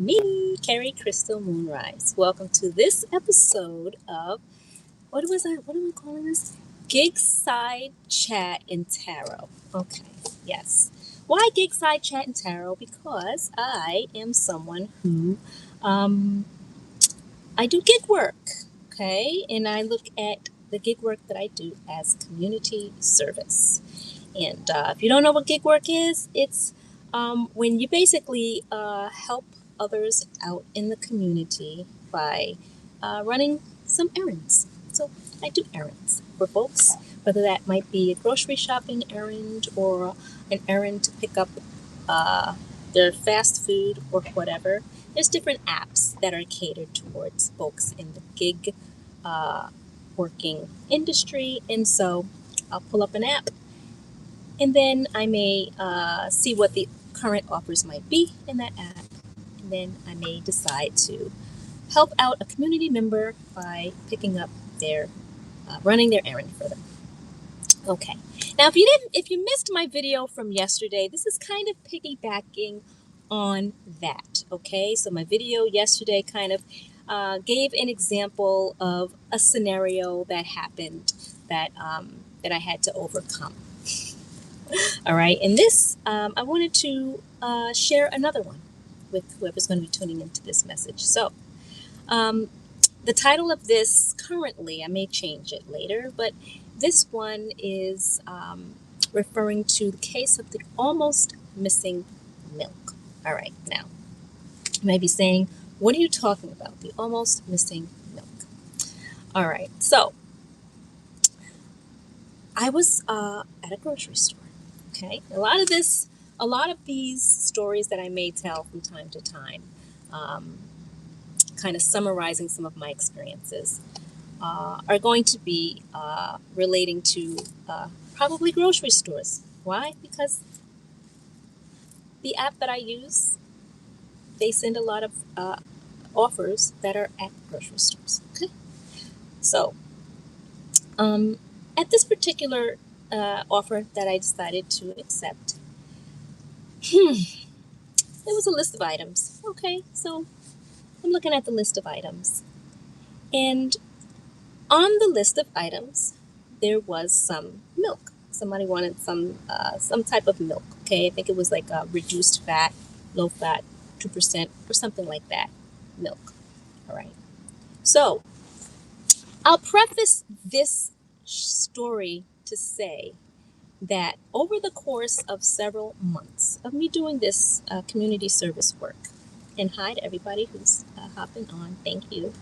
Me, Kerie Crystal Moonrise. Welcome to this episode of what am I calling this? Gig Side Chat in Tarot. Okay, yes. Why Gig Side Chat in Tarot? Because I am someone who I do gig work. Okay, and I look at the gig work that I do as community service. And if you don't know what gig work is, it's when you basically help others out in the community by running some errands. So I do errands for folks, whether that might be a grocery shopping errand or an errand to pick up uh, their fast food or whatever. There's different apps that are catered towards folks in the gig uh, working industry. And so I'll pull up an app and then I may see what the current offers might be in that app. And then I may decide to help out a community member by picking up running their errand for them. Okay. Now, if you missed my video from yesterday, this is kind of piggybacking on that. Okay. So my video yesterday kind of gave an example of a scenario that happened that I had to overcome. All right. And this, I wanted to share another one with whoever's going to be tuning into this message. So, the title of this currently, I may change it later, but this one is referring to the case of the almost missing milk. All right. Now, you may be saying, what are you talking about? The almost missing milk. All right. So, I was at a grocery store. Okay, a lot of these stories that I may tell from time to time, kind of summarizing some of my experiences, are going to be relating to probably grocery stores. Why? Because the app that I use, they send a lot of offers that are at grocery stores. Okay, so at this particular offer that I decided to accept, there was a list of items. Okay, so I'm looking at the list of items. And on the list of items, there was some milk. Somebody wanted some type of milk. Okay, I think it was like a reduced fat, low fat, 2% or something like that milk. All right. So I'll preface this story to say that over the course of several months of me doing this community service work, and hi to everybody who's hopping on, thank you.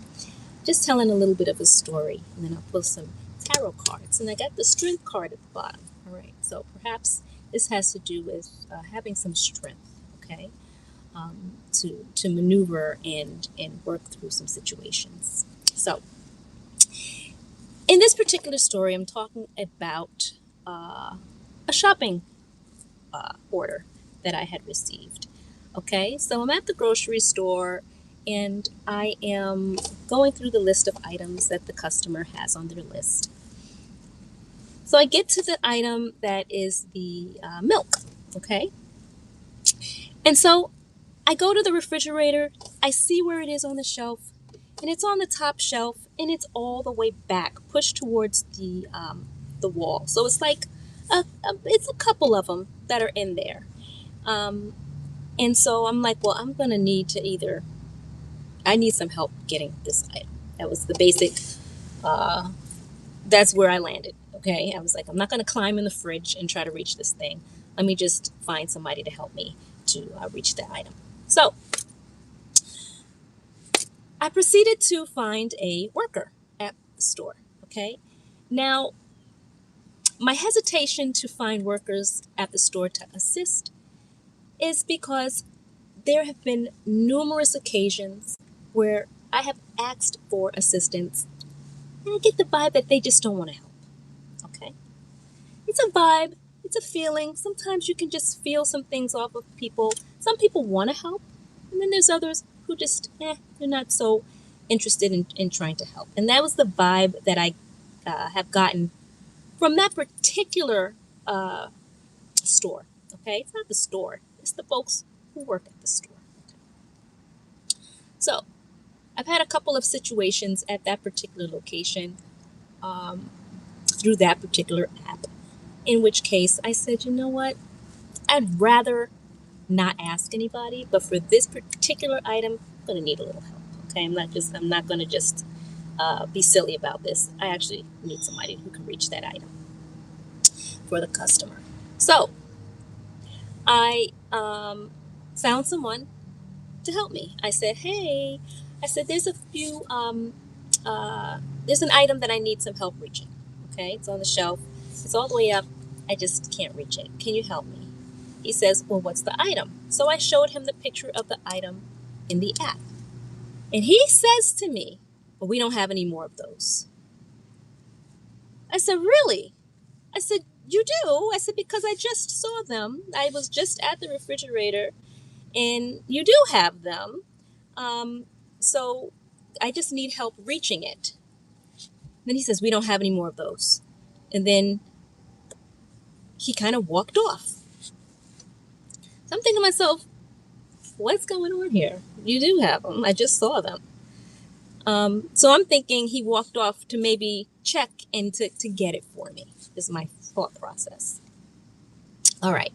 Just telling a little bit of a story, and then I'll pull some tarot cards. And I got the strength card at the bottom. All right, so perhaps this has to do with having some strength, okay, to maneuver and work through some situations. So, in this particular story, I'm talking about a shopping order that I had received. Okay, so I'm at the grocery store and I am going through the list of items that the customer has on their list. So I get to the item that is the milk. Okay, and so I go to the refrigerator, I see where it is on the shelf, and it's on the top shelf and it's all the way back, pushed towards the wall. So it's like it's a couple of them that are in there. And so I'm like, well, I'm going to need to I need some help getting this item. That was the basic, that's where I landed. Okay. I was like, I'm not going to climb in the fridge and try to reach this thing. Let me just find somebody to help me to reach the item. So I proceeded to find a worker at the store. Okay. Now, my hesitation to find workers at the store to assist is because there have been numerous occasions where I have asked for assistance and I get the vibe that they just don't want to help. Okay? It's a vibe, it's a feeling. Sometimes you can just feel some things off of people. Some people want to help, and then there's others who just, they're not so interested in trying to help. And that was the vibe that I have gotten from that particular store. Okay? It's not the store, it's the folks who work at the store. So I've had a couple of situations at that particular location through that particular app, in which case I said, you know what, I'd rather not ask anybody, but for this particular item, I'm going to need a little help. Okay, I'm not going to just be silly about this. I actually need somebody who can reach that item for the customer. So I found someone to help me. I said, hey, there's a few, there's an item that I need some help reaching. Okay, it's on the shelf. It's all the way up. I just can't reach it. Can you help me? He says, well, what's the item? So I showed him the picture of the item in the app. And he says to me, well, we don't have any more of those. I said, really? I said, you do? I said, because I just saw them. I was just at the refrigerator and you do have them. So I just need help reaching it. Then he says, we don't have any more of those. And then he kind of walked off. So I'm thinking to myself, what's going on here? You do have them. I just saw them. So I'm thinking he walked off to maybe check and to get it for me, is my thought process. All right.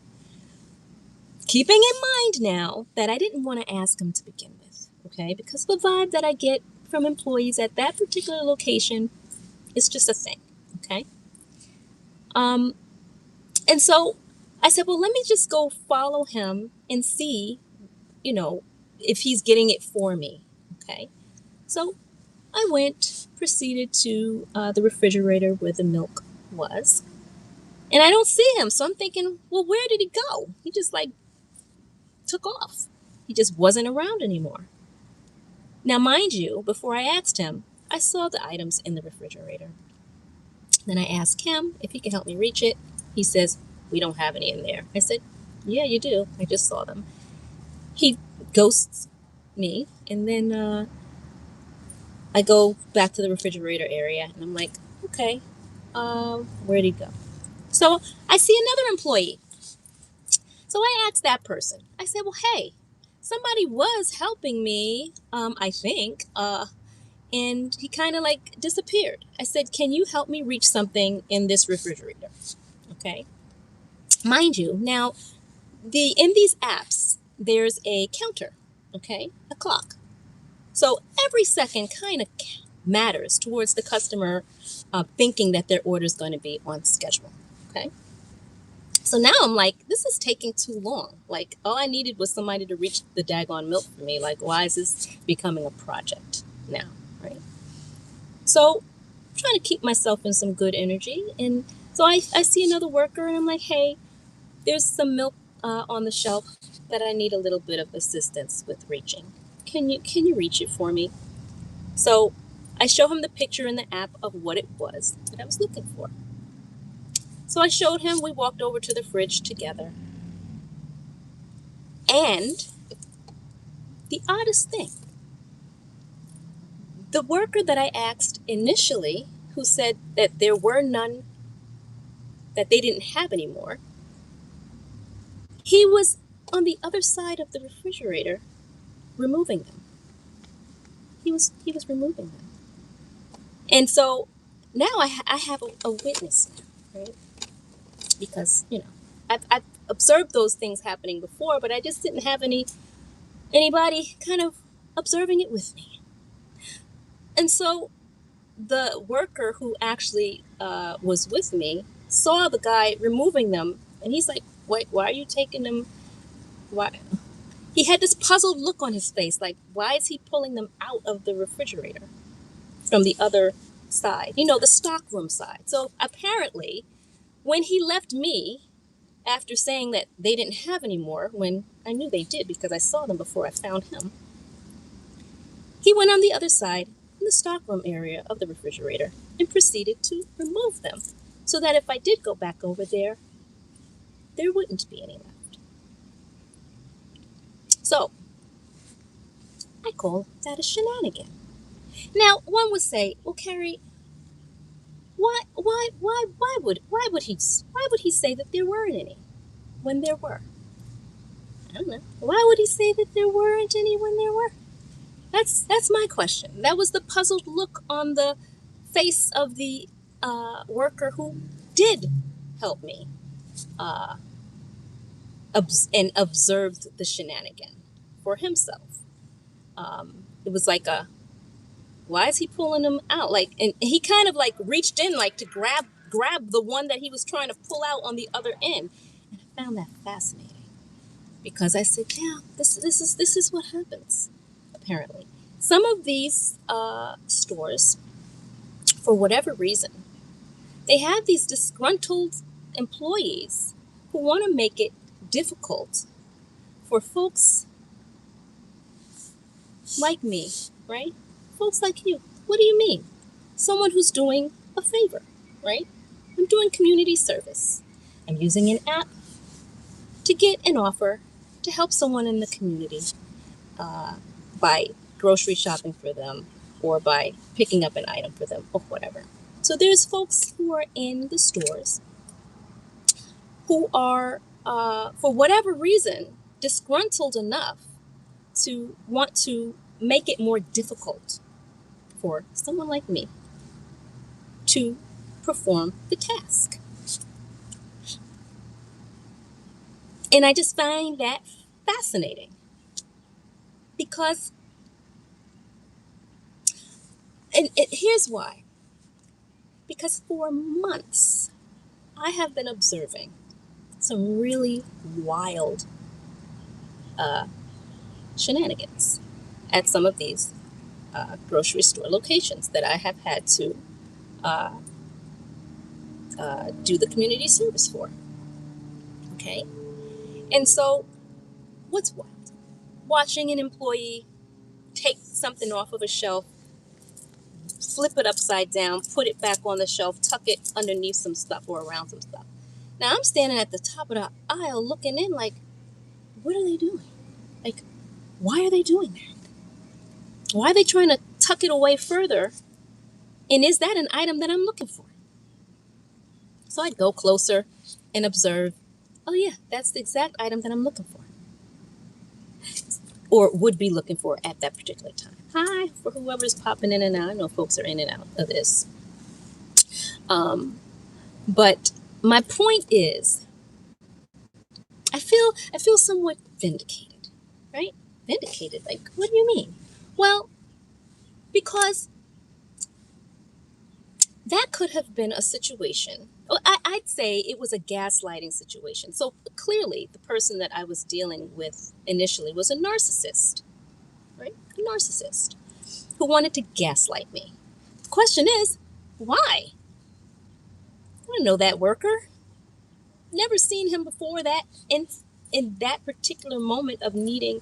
Keeping in mind now that I didn't want to ask him to begin with, okay? Because the vibe that I get from employees at that particular location is just a thing, okay? And so I said, well, let me just go follow him and see, if he's getting it for me, okay? So I proceeded to the refrigerator where the milk was, and I don't see him. So I'm thinking, well, where did he go? He just took off. He just wasn't around anymore. Now, mind you, before I asked him, I saw the items in the refrigerator. Then I asked him if he could help me reach it. He says, we don't have any in there. I said, yeah, you do. I just saw them. He ghosts me, and then I go back to the refrigerator area, and I'm like, okay, where'd he go? So I see another employee. So I asked that person. I said, well, hey, somebody was helping me, I think, and he kind of disappeared. I said, can you help me reach something in this refrigerator? Okay. Mind you, now, in these apps, there's a counter, okay, a clock. So every second kind of matters towards the customer thinking that their order is going to be on schedule, okay? So now I'm like, this is taking too long. All I needed was somebody to reach the daggone milk for me. Why is this becoming a project now, right? So I'm trying to keep myself in some good energy. And so I see another worker, and I'm like, hey, there's some milk on the shelf that I need a little bit of assistance with reaching. Can you reach it for me? So I show him the picture in the app of what it was that I was looking for. So I showed him, we walked over to the fridge together. And the oddest thing, the worker that I asked initially, who said that there were none, that they didn't have anymore, he was on the other side of the refrigerator removing them. He was removing them. And so now I have a witness now, right? Because, I've observed those things happening before, but I just didn't have anybody kind of observing it with me. And so the worker who actually was with me saw the guy removing them, and he's like, wait, why are you taking them? Why? He had this puzzled look on his face, why is he pulling them out of the refrigerator from the other side, the stockroom side? So apparently, when he left me, after saying that they didn't have any more, when I knew they did because I saw them before I found him, he went on the other side in the stockroom area of the refrigerator and proceeded to remove them so that if I did go back over there wouldn't be any left. So I call that a shenanigan. Now, one would say, well, Kerie, why would he say that there weren't any when there were? I don't know. Why would he say that there weren't any when there were? That's my question. That was the puzzled look on the face of the worker who did help me uh, and observed the shenanigan for himself. It was like why is he pulling him out? Like, and he kind of like reached in like to grab the one that he was trying to pull out on the other end. And I found that fascinating because I said, yeah, this is what happens. Apparently, some of these stores, for whatever reason, they have these disgruntled employees who want to make it difficult for folks like me, right? Folks like you. What do you mean? Someone who's doing a favor, right? I'm doing community service. I'm using an app to get an offer to help someone in the community by grocery shopping for them or by picking up an item for them or whatever. So there's folks who are in the stores who are, for whatever reason, disgruntled enough to want to make it more difficult for someone like me to perform the task. And I just find that fascinating because, and here's why. Because for months, I have been observing some really wild shenanigans at some of these grocery store locations that I have had to do the community service for. Okay? And so, what's wild? Watching an employee take something off of a shelf, flip it upside down, put it back on the shelf, tuck it underneath some stuff or around some stuff. Now, I'm standing at the top of the aisle looking in like, what are they doing? Like, why are they doing that? Why are they trying to tuck it away further? And is that an item that I'm looking for? So I'd go closer and observe, oh yeah, that's the exact item that I'm looking for. Or would be looking for at that particular time. Hi, for whoever's popping in and out. I know folks are in and out of this. But my point is, I feel somewhat vindicated, right? Vindicated, like, what do you mean? Well, because that could have been a situation. Well, I'd say it was a gaslighting situation. So clearly, the person that I was dealing with initially was a narcissist, right? A narcissist who wanted to gaslight me. The question is, why? I don't know that worker. Never seen him before that in that particular moment of needing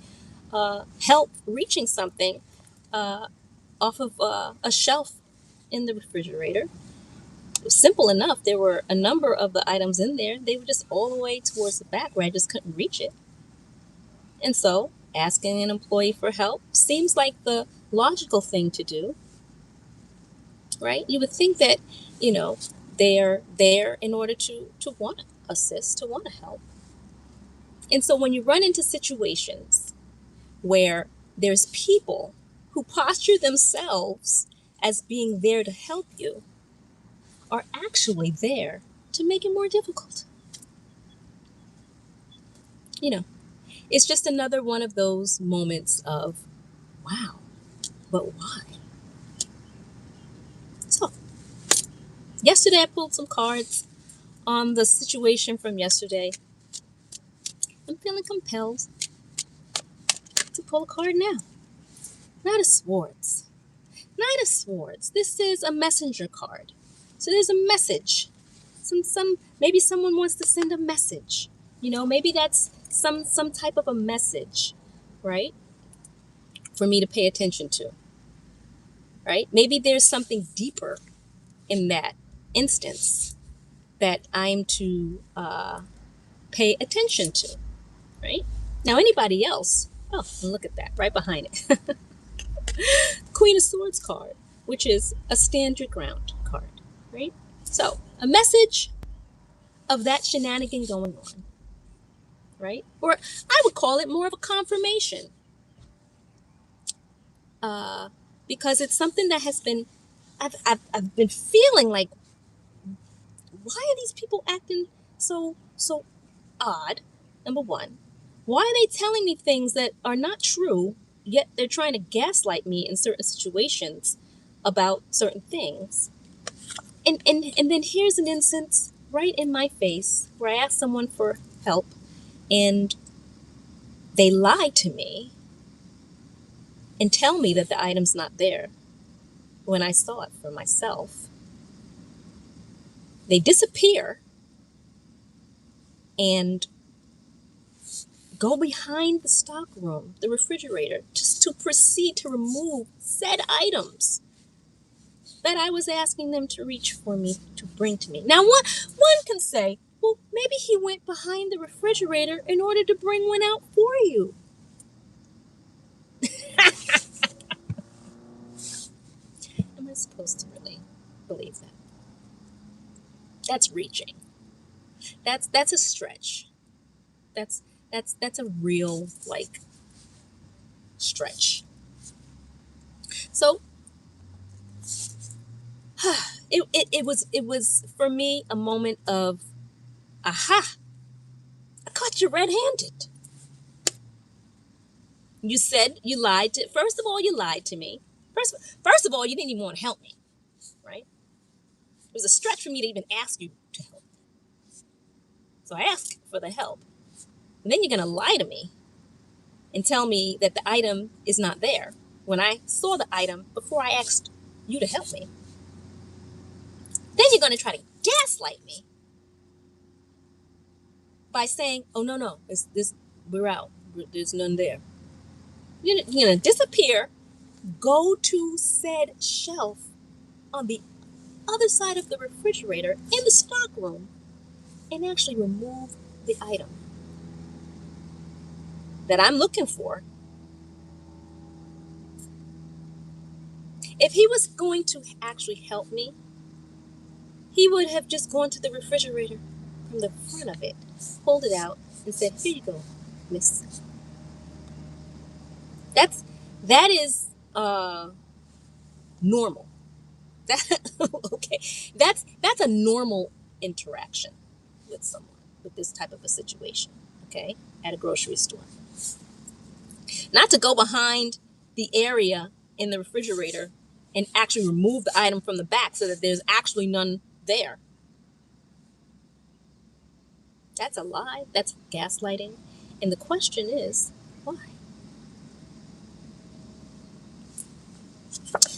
help reaching something off of a shelf in the refrigerator. It was simple enough. There were a number of the items in there. They were just all the way towards the back where I just couldn't reach it. And so asking an employee for help seems like the logical thing to do, right? You would think that, they're there in order to want to assist, to want to help. And so when you run into situations where there's people who posture themselves as being there to help you, are actually there to make it more difficult. It's just another one of those moments of, wow, but why? So, yesterday I pulled some cards on the situation from yesterday. I'm feeling compelled to pull a card now. Knight of Swords. Knight of Swords. This is a messenger card. So there's a message. Maybe someone wants to send a message. Maybe that's some type of a message, right? For me to pay attention to. Right? Maybe there's something deeper in that instance that I'm to pay attention to, right? Now, anybody else, oh, look at that, right behind it. Queen of Swords card, which is a stand your ground card, right? So, a message of that shenanigan going on, right? Or I would call it more of a confirmation. because it's something that has been, I've been feeling like, why are these people acting so odd? Number one, why are they telling me things that are not true, yet they're trying to gaslight me in certain situations about certain things? And then here's an instance right in my face where I asked someone for help and they lie to me and tell me that the item's not there when I saw it for myself. They disappear and go behind the stock room, the refrigerator, just to proceed to remove said items that I was asking them to reach for me to bring to me. Now, one can say, well, maybe he went behind the refrigerator in order to bring one out for you. Am I supposed to really believe that? That's reaching. That's a stretch. That's a real stretch. So it was for me a moment of aha, I caught you red-handed. You said you lied to, first of all, you lied to me. First of all, you didn't even want to help me, right? It was a stretch for me to even ask you to help. So I asked for the help. And then you're going to lie to me and tell me that the item is not there when I saw the item before I asked you to help me. Then you're going to try to gaslight me by saying, oh, no, we're out. There's none there. You're going to disappear, go to said shelf on the other side of the refrigerator in the stock room and actually remove the item that I'm looking for. If he was going to actually help me, he would have just gone to the refrigerator from the front of it, pulled it out, and said, here you go, miss. That is normal. Okay. That's a normal interaction with someone with this type of a situation, okay, at a grocery store. Not to go behind the area in the refrigerator and actually remove the item from the back so that there's actually none there. That's a lie. That's gaslighting. And the question is, why?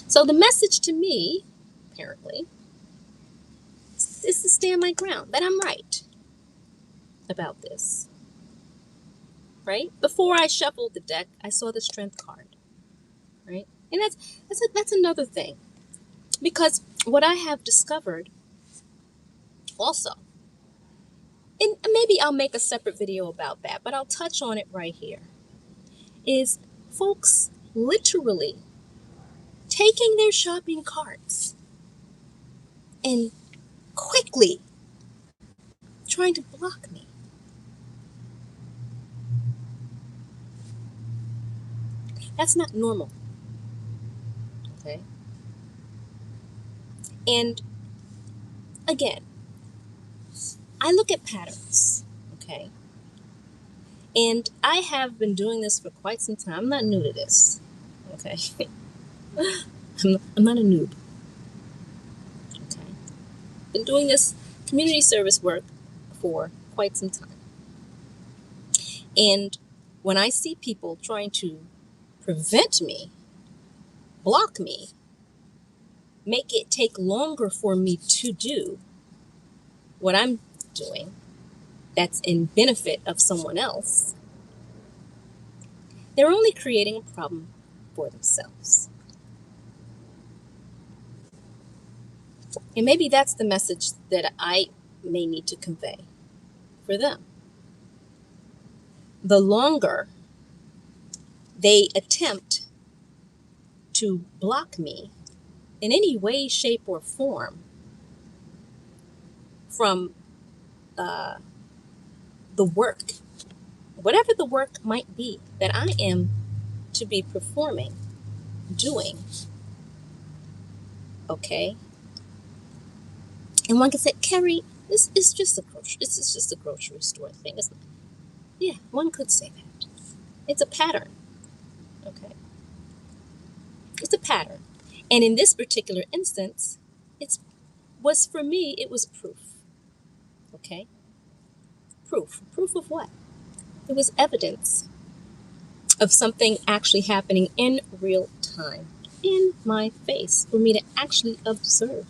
So the message to me, apparently, is to stand my ground, that I'm right about this. Right? Before I shuffled the deck, I saw the strength card. Right? And that's another thing. Because what I have discovered also, and maybe I'll make a separate video about that, but I'll touch on it right here, is folks literally taking their shopping carts and quickly trying to block me. That's not normal. Okay? And again, I look at patterns, okay? And I have been doing this for quite some time. I'm not new to this, okay? I'm not a noob, okay? Been doing this community service work for quite some time. And when I see people trying to prevent me, block me, make it take longer for me to do what I'm doing that's in benefit of someone else, they're only creating a problem for themselves. And maybe that's the message that I may need to convey for them. The longer they attempt to block me in any way, shape, or form from the work, whatever the work might be that I am to be performing, doing. Okay? And one can say, Kerie, this is just a grocery store thing. It's not. Yeah, one could say that. It's a pattern. Okay? It's a pattern. And in this particular instance, it was proof. Okay? Proof. Proof of what? It was evidence of something actually happening in real time, in my face, for me to actually observe.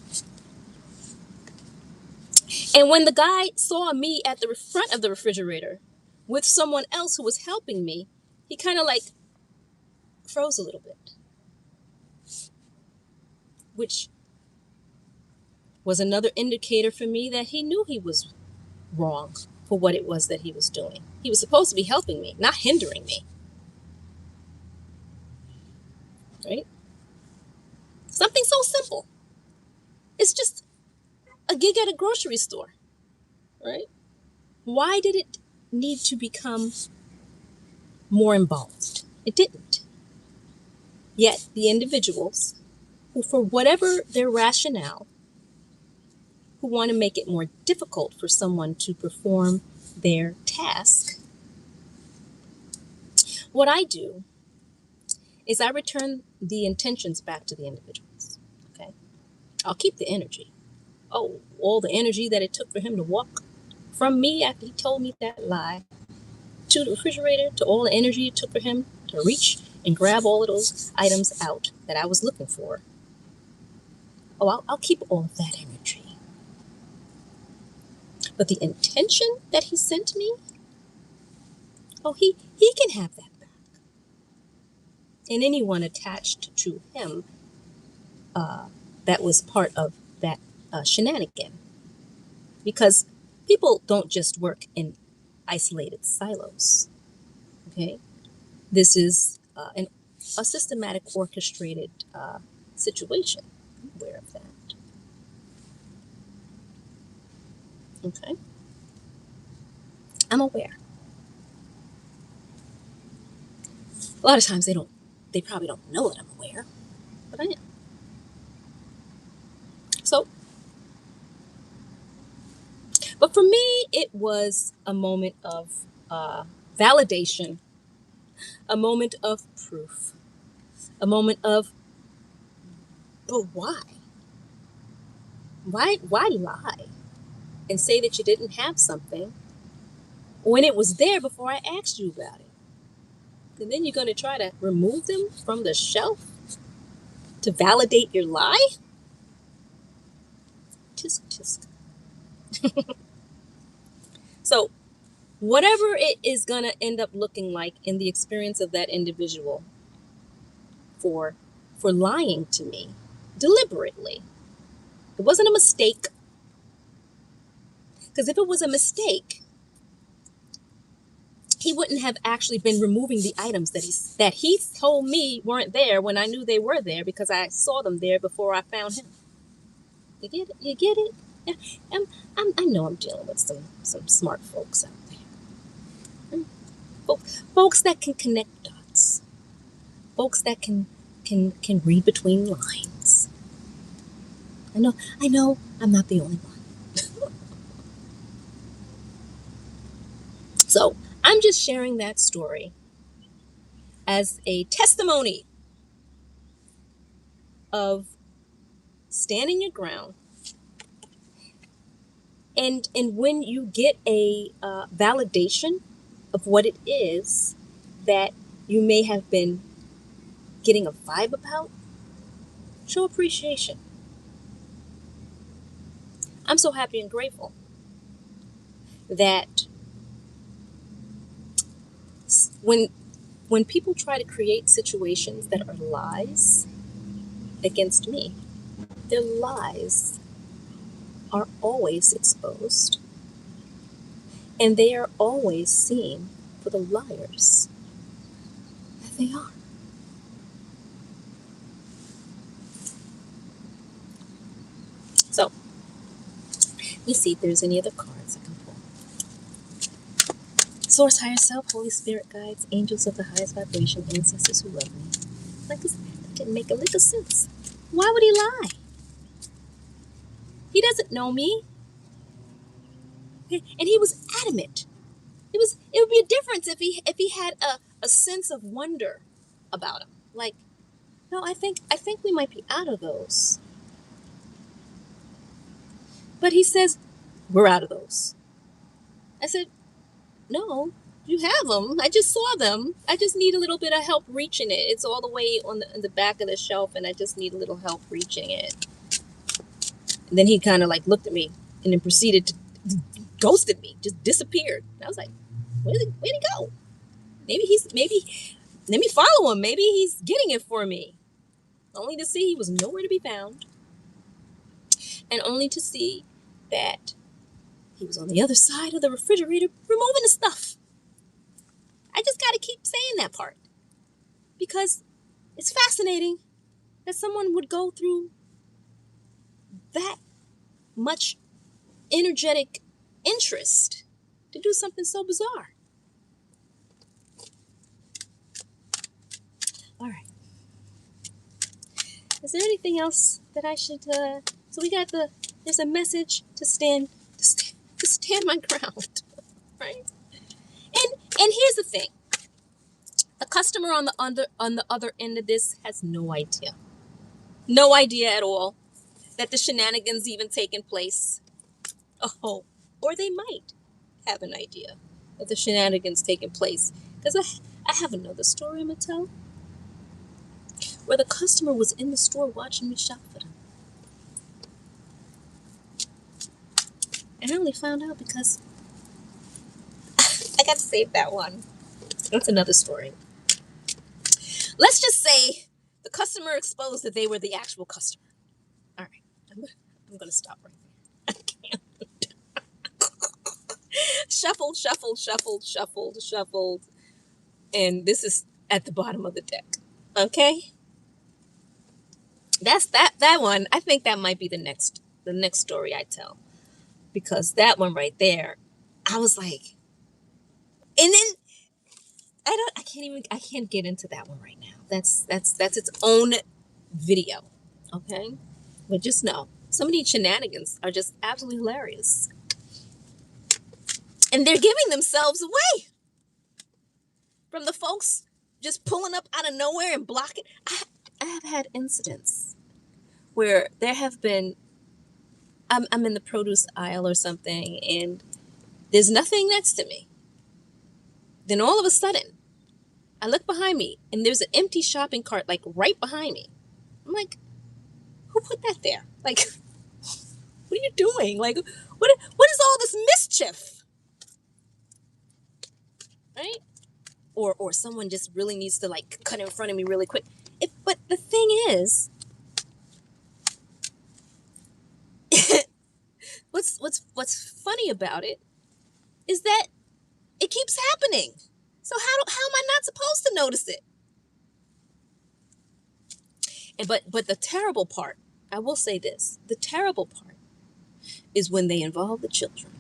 And when the guy saw me at the front of the refrigerator with someone else who was helping me, he kind of like froze a little bit, which was another indicator for me that he knew he was wrong for what it was that he was doing. He was supposed to be helping me, not hindering me. Right? Something so simple. It's just a gig at a grocery store. Right? Why did it need to become more involved? It didn't. Yet the individuals who, for whatever their rationale, who want to make it more difficult for someone to perform their task, what I do is I return the intentions back to the individuals. Okay? I'll keep the energy. Oh, all the energy that it took for him to walk from me after he told me that lie to the refrigerator, to all the energy it took for him to reach and grab all of those items out that I was looking for. Oh, I'll keep all of that energy. But the intention that he sent me, oh, he can have that back. And anyone attached to him that was part of that shenanigan. Because people don't just work in isolated silos. Okay? This is a systematic, orchestrated situation. I'm aware of that. Okay? I'm aware. A lot of times they probably don't know that I'm aware, but I am. So, but for me, it was a moment of validation, a moment of proof, a moment of, but why? Why lie and say that you didn't have something when it was there before I asked you about it? And then you're going to try to remove them from the shelf to validate your lie? Tisk, tisk. So, whatever it is going to end up looking like in the experience of that individual for lying to me deliberately, it wasn't a mistake. Because if it was a mistake, he wouldn't have actually been removing the items that he told me weren't there when I knew they were there, because I saw them there before I found him. You get it? You get it? Yeah. I know I'm dealing with some smart folks out there. Folks that can connect dots. Folks that can read between lines. I know I'm not the only one. So I'm just sharing that story as a testimony of standing your ground. And when you get a validation of what it is that you may have been getting a vibe about, show appreciation. I'm so happy and grateful that when people try to create situations that are lies against me, their lies are always exposed, and they are always seen for the liars that they are. So, let me see if there's any other cards I can pull. Source, higher self, Holy Spirit, guides, angels of the highest vibration, ancestors who love me. Like this. Didn't make a little sense. Why would he lie? He doesn't know me. And he was adamant. It would be a difference if he had a sense of wonder about him. Like, no, I think we might be out of those. But he says, we're out of those. I said, no, you have them. I just saw them. I just need a little bit of help reaching it. It's all the way on the back of the shelf, and I just need a little help reaching it. And then he kind of like looked at me and then proceeded to ghosted me, just disappeared. I was like, where'd he go? Maybe let me follow him. Maybe he's getting it for me. Only to see he was nowhere to be found. And only to see that he was on the other side of the refrigerator removing the stuff. I just got to keep saying that part. Because it's fascinating that someone would go through that much energetic interest to do something so bizarre. All right. Is there anything else that I should? So we got there's a message to stand my ground, right? And here's the thing: the customer on the other end of this has no idea at all that the shenanigans even taking place. Oh, or they might have an idea that the shenanigans taking place, because I have another story I'm gonna tell, where the customer was in the store watching me shop for them. And I only found out because I got to save that one. That's another story. Let's just say the customer exposed that they were the actual customer. All right, I'm going to stop right there. I can't. Shuffled. And this is at the bottom of the deck. Okay? That's that one. I think that might be the next story I tell. Because that one right there, I was like, and then I can't get into that one right now. That's its own video. Okay? But just know, some of these shenanigans are just absolutely hilarious. And they're giving themselves away. From the folks just pulling up out of nowhere and blocking. I have had incidents where there have been, I'm in the produce aisle or something, and there's nothing next to me. Then all of a sudden, I look behind me, and there's an empty shopping cart, like, right behind me. I'm like, who put that there? Like, what are you doing? Like, what is all this mischief? Right? Or someone just really needs to, like, cut in front of me really quick. But the thing is, what's funny about it is that it keeps happening. So how am I not supposed to notice it? And but the terrible part, I will say this, the terrible part is when they involve the children.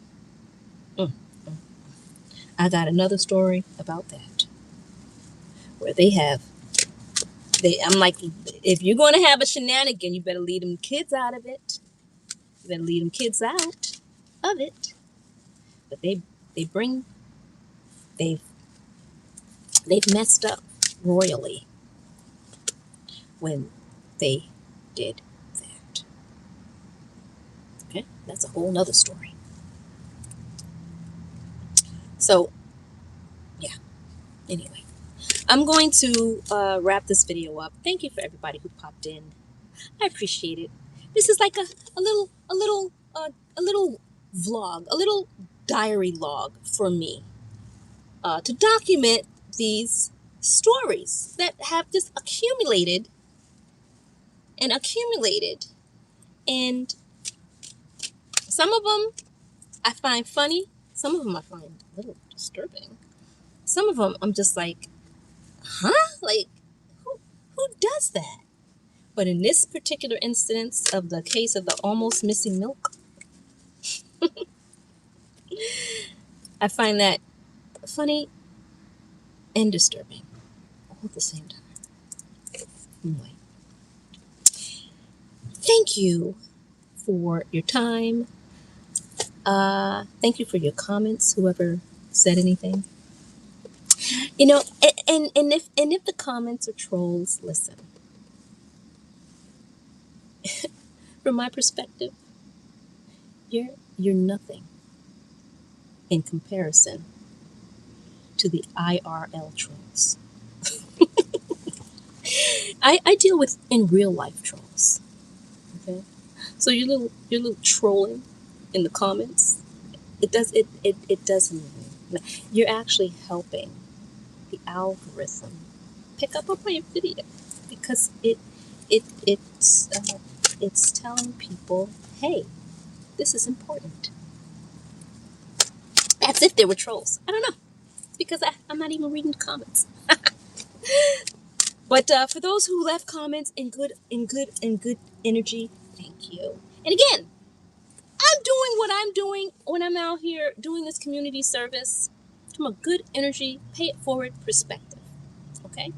I got another story about that, where I'm like, if you're going to have a shenanigan, you better leave them kids out of it. You better leave them kids out of it. But they've messed up royally when they did that. Okay, that's a whole nother story. So, yeah. Anyway, I'm going to wrap this video up. Thank you for everybody who popped in. I appreciate it. This is like a little vlog, a little diary log for me to document these stories that have just accumulated, and some of them I find funny, some of them I find a little disturbing, some of them I'm just like, huh? Like, who does that? But in this particular instance of the case of the almost missing milk, I find that funny and disturbing all at the same time. Anyway, Thank you for your time. Thank you for your comments, whoever said anything. You know, and if the comments are trolls, listen. From my perspective, you're nothing in comparison to the IRL trolls. I deal with in real life trolls. Okay, so your little trolling in the comments, it doesn't. You're actually helping the algorithm pick up on my video because it's telling people, hey, this is important. As if they were trolls. I don't know because I'm not even reading the comments. But for those who left comments in good energy, thank you. And again, I'm doing what I'm doing when I'm out here doing this community service from a good energy, pay it forward perspective. Okay,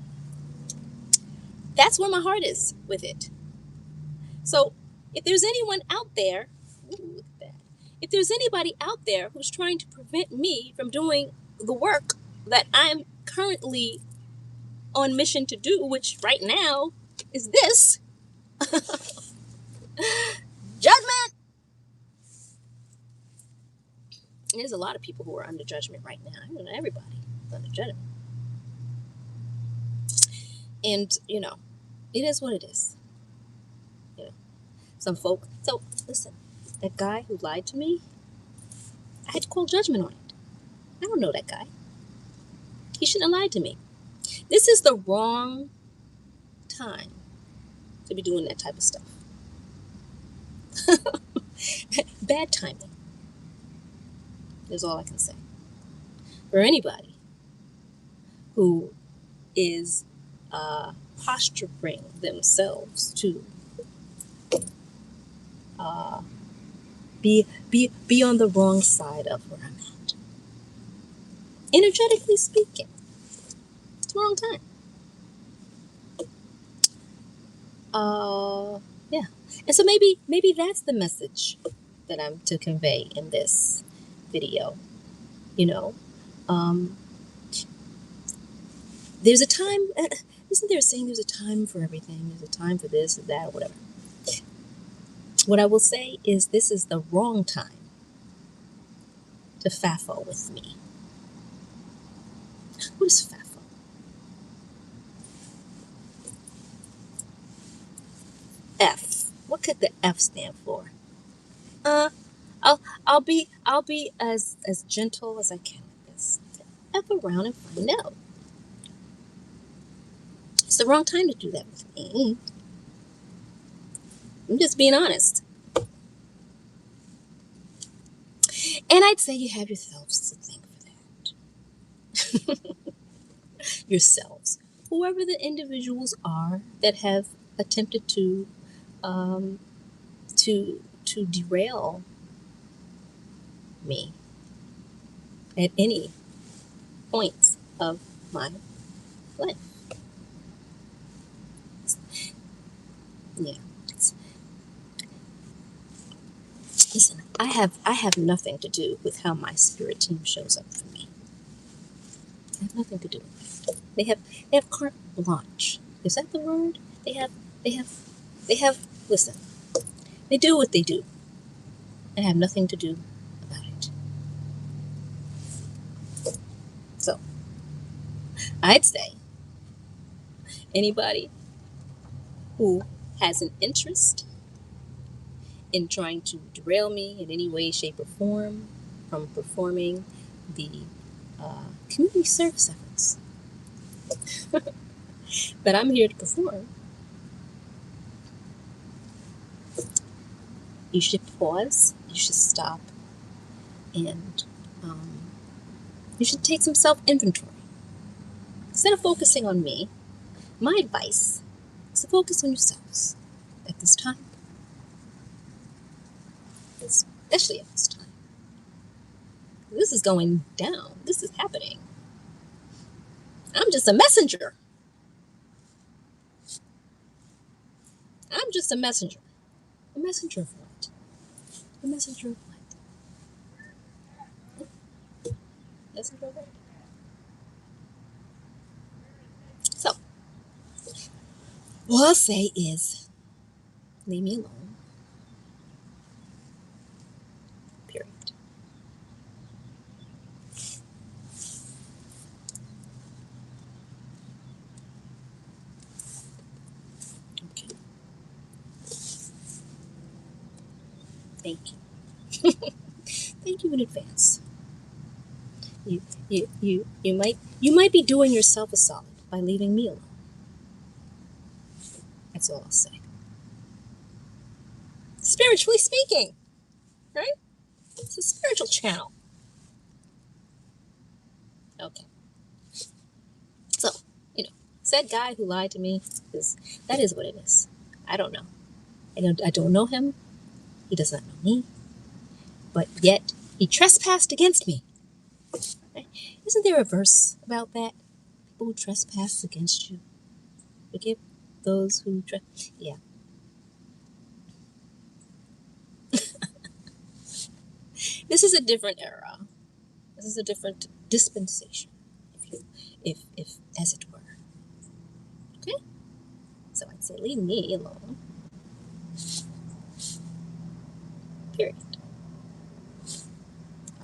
that's where my heart is with it. So if there's anyone out there, ooh, look at that. If there's anybody out there who's trying to prevent me from doing the work that I'm currently on mission to do, which right now is this judgment. And there's a lot of people who are under judgment right now. I don't know, everybody is under judgment. And, it is what it is. Some folk. So, listen, that guy who lied to me, I had to call judgment on it. I don't know that guy. He shouldn't have lied to me. This is the wrong time to be doing that type of stuff. Bad timing is all I can say. For anybody who is posturing themselves to be on the wrong side of where I'm at. Energetically speaking, it's the wrong time. Yeah. And so maybe that's the message that I'm to convey in this video. There's a time, isn't there a saying there's a time for everything? There's a time for this or that or whatever. What I will say is this is the wrong time to faffo with me. What is faffo? F. What could the F stand for? I'll be as gentle as I can with this. F around and find out. It's the wrong time to do that with me. I'm just being honest. And I'd say you have yourselves to thank for that. Yourselves. Whoever the individuals are that have attempted to derail me at any points of my life. Yeah. Listen, I have nothing to do with how my spirit team shows up for me. I have nothing to do with it. They have carte blanche. Is that the word? They have listen. They do what they do. I have nothing to do about it. So I'd say anybody who has an interest in trying to derail me in any way, shape, or form from performing the community service efforts that I'm here to perform, you should pause, you should stop, and you should take some self-inventory. Instead of focusing on me, my advice is to focus on yourselves at this time. Especially at this time. This is going down. This is happening. I'm just a messenger. I'm just a messenger. A messenger of what? A messenger of what? Messenger of what? So, all I'll say is, leave me alone. Period. Okay. Thank you. Thank you in advance. You might be doing yourself a solid by leaving me alone. That's all I'll say. Spiritually speaking, right? It's a spiritual channel. Okay. So, said guy who lied to me, that is what it is. I don't know. I don't know him. He does not know me. But yet, he trespassed against me. Right? Isn't there a verse about that? People who trespass against you, forgive those who yeah. This is a different era. This is a different dispensation, if as it were. Okay? So I'd say leave me alone. Period.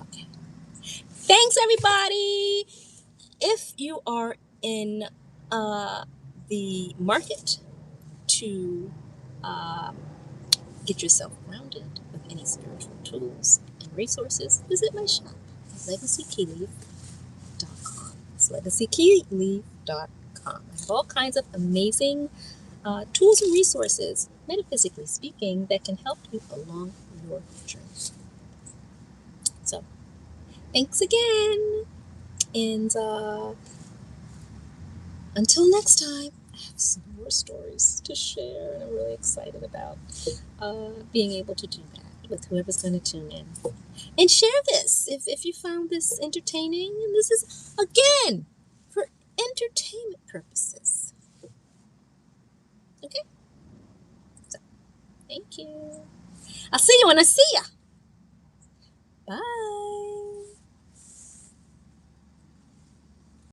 Okay. Thanks, everybody. If you are in the market to get yourself grounded with any spiritual tools and resources, visit my shop, legacykeyleaf.com. It's legacykeyleaf.com. I have all kinds of amazing tools and resources, metaphysically speaking, that can help you along your journey. So, thanks again. And until next time, I have some more stories to share, and I'm really excited about being able to do that with whoever's going to tune in. And share this if you found this entertaining. And this is, again, for entertainment purposes. Okay? So, thank you. I'll see you when I see ya. Bye.